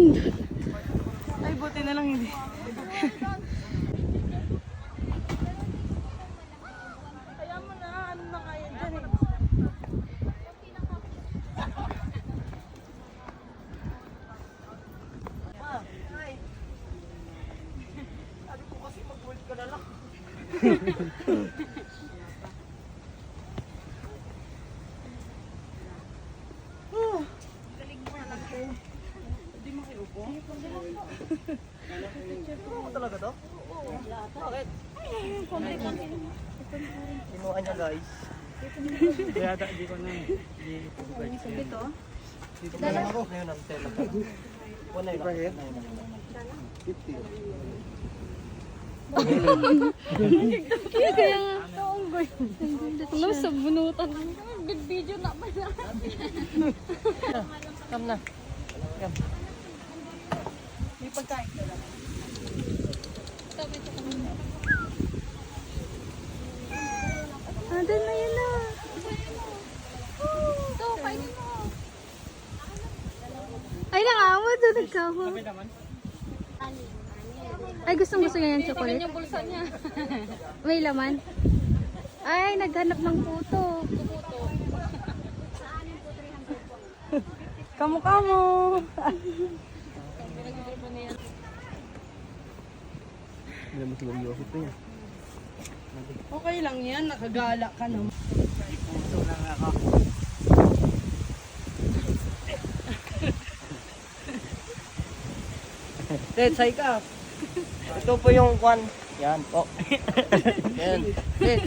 wind. Ay, buti na lang hindi. Kaya mo na, ano na kaya dyan eh. Sabi ko kasi mag-world ka na lang. Hindi makiupo? Ano talaga to? Oo. Bakit? Konti-konti. Kinuha niya guys. Kaya di ko na Dito? Dito ako. Ngayon ang tela. Wala yun. Bakit? 50. Kaya nga. Ano sa bunutan? Video na pa na. Come na. Come. May pagkain ka lang. Doon na yun na. Ito, kainin mo. Ay, nangamot. Doon nagkamo. Ay, gustong-gusto niya yung chocolate. Tingnan yung bulsa niya. May laman. Ay, naghanap ng puto. Kamukha mo. Hindi mo sila yung ito yan. Okay lang yan, nakagala ka naman. Puso lang ako. Ted, say ka. Ito po yung kwan. Yan po. Yan. Ted.